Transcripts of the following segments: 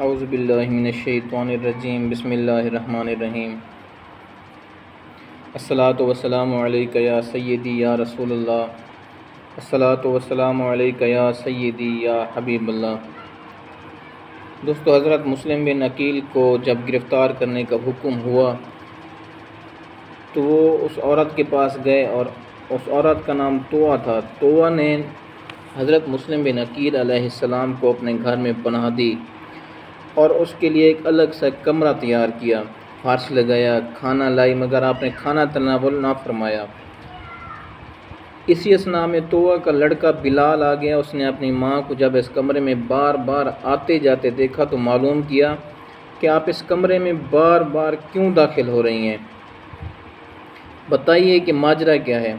اعوذ باللہ من الشیطان الرجیم بسم اللہ الرحمن الرحیم الصلاۃ والسلام علیک یا سیدی یا رسول اللہ الصلاۃ والسلام علیک یا سیدی یا حبیب اللہ۔ دوستو، حضرت مسلم بن عقیل کو جب گرفتار کرنے کا حکم ہوا تو وہ اس عورت کے پاس گئے اور اس عورت کا نام طوع تھا۔ طوع نے حضرت مسلم بن عقیل علیہ السلام کو اپنے گھر میں پناہ دی اور اس کے لیے ایک الگ سا کمرہ تیار کیا، فرش لگایا، کھانا لائی، مگر آپ نے کھانا تناول نہ فرمایا۔ اسی اثناء میں طوع کا لڑکا بلال آ گیا۔ اس نے اپنی ماں کو جب اس کمرے میں بار بار آتے جاتے دیکھا تو معلوم کیا کہ آپ اس کمرے میں بار بار کیوں داخل ہو رہی ہیں، بتائیے کہ ماجرا کیا ہے۔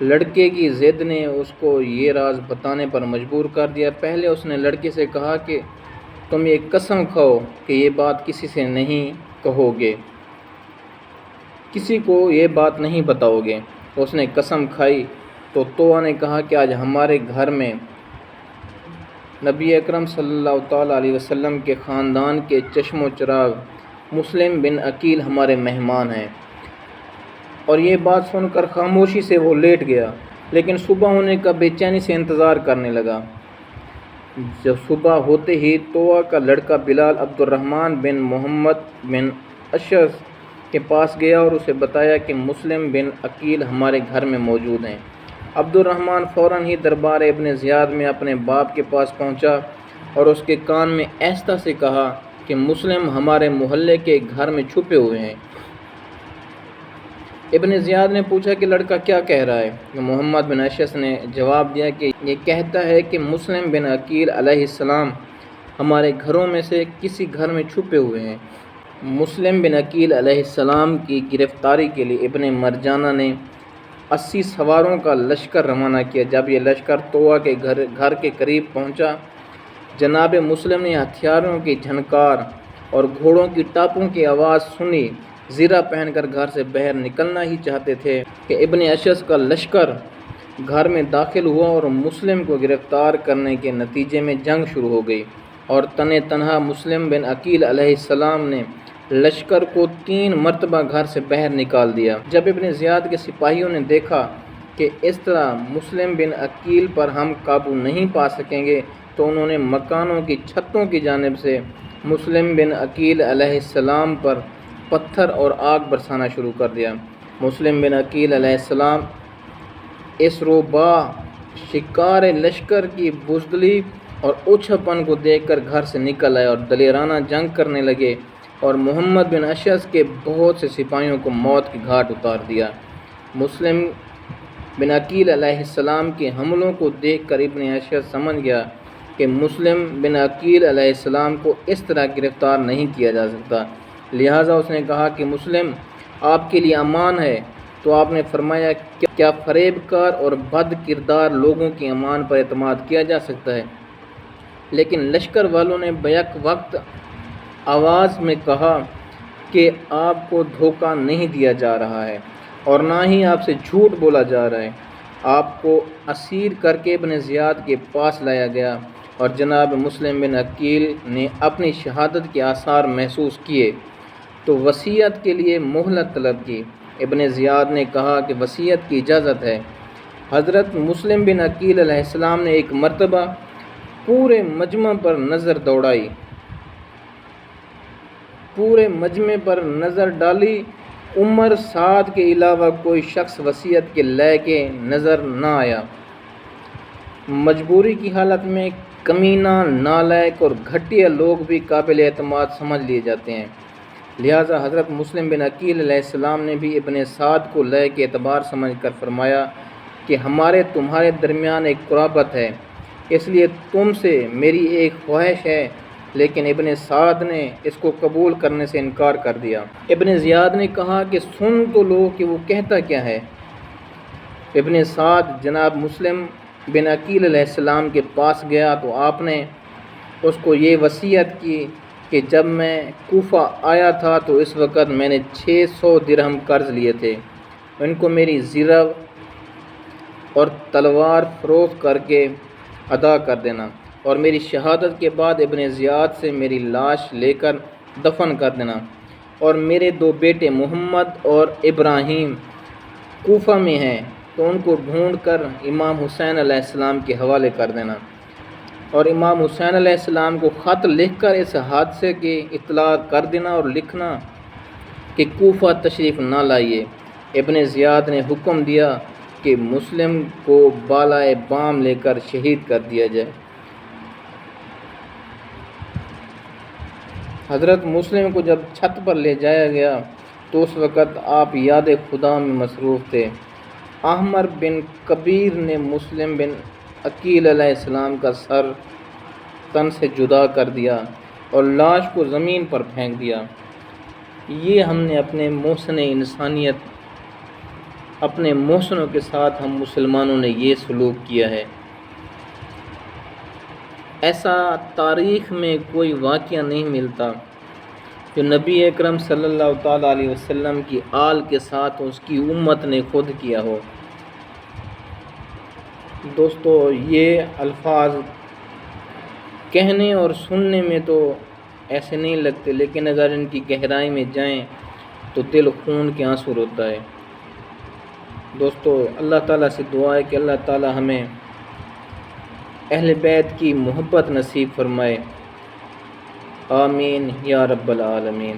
لڑکے کی ضد نے اس کو یہ راز بتانے پر مجبور کر دیا۔ پہلے اس نے لڑکے سے کہا کہ تم یہ قسم کھاؤ کہ یہ بات کسی سے نہیں کہو گے، کسی کو یہ بات نہیں بتاؤ گے۔ اس نے قسم کھائی تو طوع نے کہا کہ آج ہمارے گھر میں نبی اکرم صلی اللہ تعالیٰ علیہ وسلم کے خاندان کے چشم و چراغ مسلم بن عقیل ہمارے مہمان ہیں۔ اور یہ بات سن کر خاموشی سے وہ لیٹ گیا، لیکن صبح ہونے کا بے چینی سے انتظار کرنے لگا۔ جب صبح ہوتے ہی طوع کا لڑکا بلال عبد الرحمن بن محمد بن اشعث کے پاس گیا اور اسے بتایا کہ مسلم بن عقیل ہمارے گھر میں موجود ہیں۔ عبد الرحمن فوراً ہی دربار ابن زیاد میں اپنے باپ کے پاس پہنچا اور اس کے کان میں آہستہ سے کہا کہ مسلم ہمارے محلے کے گھر میں چھپے ہوئے ہیں۔ ابن زیاد نے پوچھا کہ لڑکا کیا کہہ رہا ہے؟ محمد بن اشعث نے جواب دیا کہ یہ کہتا ہے کہ مسلم بن عقیل علیہ السلام ہمارے گھروں میں سے کسی گھر میں چھپے ہوئے ہیں۔ مسلم بن عقیل علیہ السلام کی گرفتاری کے لیے ابن مرجانہ نے 80 سواروں کا لشکر روانہ کیا۔ جب یہ لشکر طوع کے گھر کے قریب پہنچا، جناب مسلم نے ہتھیاروں کی جھنکار اور گھوڑوں کی ٹاپوں کی آواز سنی۔ زرہ پہن کر گھر سے باہر نکلنا ہی چاہتے تھے کہ ابن اشعث کا لشکر گھر میں داخل ہوا اور مسلم کو گرفتار کرنے کے نتیجے میں جنگ شروع ہو گئی اور تنہا مسلم بن عقیل علیہ السلام نے لشکر کو 3 مرتبہ گھر سے باہر نکال دیا۔ جب ابن زیاد کے سپاہیوں نے دیکھا کہ اس طرح مسلم بن عقیل پر ہم قابو نہیں پا سکیں گے تو انہوں نے مکانوں کی چھتوں کی جانب سے مسلم بن عقیل علیہ السلام پر پتھر اور آگ برسانا شروع کر دیا۔ مسلم بن عقیل علیہ السلام اس روبا شکار لشکر کی بزدلی اور اوچھا پن کو دیکھ کر گھر سے نکل آئے اور دلیرانہ جنگ کرنے لگے اور محمد بن اشعث کے بہت سے سپاہیوں کو موت کے گھاٹ اتار دیا۔ مسلم بن عقیل علیہ السلام کے حملوں کو دیکھ کر ابن اشعث سمجھ گیا کہ مسلم بن عقیل علیہ السلام کو اس طرح گرفتار نہیں کیا جا سکتا، لہٰذا اس نے کہا کہ مسلم آپ کے لیے امان ہے۔ تو آپ نے فرمایا کیا فریب کار اور بد کردار لوگوں کی امان پر اعتماد کیا جا سکتا ہے؟ لیکن لشکر والوں نے بیک وقت آواز میں کہا کہ آپ کو دھوکہ نہیں دیا جا رہا ہے اور نہ ہی آپ سے جھوٹ بولا جا رہا ہے۔ آپ کو اسیر کر کے ابن زیاد کے پاس لایا گیا اور جناب مسلم بن عقیل نے اپنی شہادت کے آثار محسوس کیے تو وصیت کے لیے مہلت طلب کی۔ ابن زیاد نے کہا کہ وصیت کی اجازت ہے۔ حضرت مسلم بن عقیل علیہ السلام نے ایک مرتبہ پورے مجمع پر نظر دوڑائی، پورے مجمع پر نظر ڈالی، عمر سعد کے علاوہ کوئی شخص وصیت کے لائق نظر نہ آیا۔ مجبوری کی حالت میں کمینہ، نالائق اور گھٹیا لوگ بھی قابل اعتماد سمجھ لیے جاتے ہیں، لہٰذا حضرت مسلم بن عقیل علیہ السلام نے بھی ابن سعد کو لائق اعتبار سمجھ کر فرمایا کہ ہمارے تمہارے درمیان ایک قرابت ہے، اس لیے تم سے میری ایک خواہش ہے، لیکن ابن سعد نے اس کو قبول کرنے سے انکار کر دیا۔ ابن زیاد نے کہا کہ سن تو لو کہ وہ کہتا کیا ہے۔ ابن سعد جناب مسلم بن عقیل علیہ السلام کے پاس گیا تو آپ نے اس کو یہ وصیت کی کہ جب میں کوفہ آیا تھا تو اس وقت میں نے 600 درہم قرض لیے تھے، ان کو میری زرہ اور تلوار فروخت کر کے ادا کر دینا اور میری شہادت کے بعد ابن زیاد سے میری لاش لے کر دفن کر دینا، اور میرے 2 بیٹے محمد اور ابراہیم کوفہ میں ہیں تو ان کو ڈھونڈ کر امام حسین علیہ السلام کے حوالے کر دینا، اور امام حسین علیہ السلام کو خط لکھ کر اس حادثے کی اطلاع کر دینا اور لکھنا کہ کوفہ تشریف نہ لائیے۔ ابن زیاد نے حکم دیا کہ مسلم کو بالائے بام لے کر شہید کر دیا جائے۔ حضرت مسلم کو جب چھت پر لے جایا گیا تو اس وقت آپ یاد خدا میں مصروف تھے۔ احمر بن کبیر نے مسلم بن عقیل علیہ السلام کا سر تن سے جدا کر دیا اور لاش کو زمین پر پھینک دیا۔ یہ ہم نے اپنے محسن انسانیت، اپنے محسنوں کے ساتھ ہم مسلمانوں نے یہ سلوک کیا ہے۔ ایسا تاریخ میں کوئی واقعہ نہیں ملتا جو نبی اکرم صلی اللہ تعالیٰ علیہ وسلم کی آل کے ساتھ اس کی امت نے خود کیا ہو۔ دوستو، یہ الفاظ کہنے اور سننے میں تو ایسے نہیں لگتے، لیکن اگر ان کی گہرائی میں جائیں تو دل خون کے آنسو روتا ہے۔ دوستو، اللہ تعالیٰ سے دعا ہے کہ اللہ تعالیٰ ہمیں اہل بیت کی محبت نصیب فرمائے، آمین یا رب العالمین۔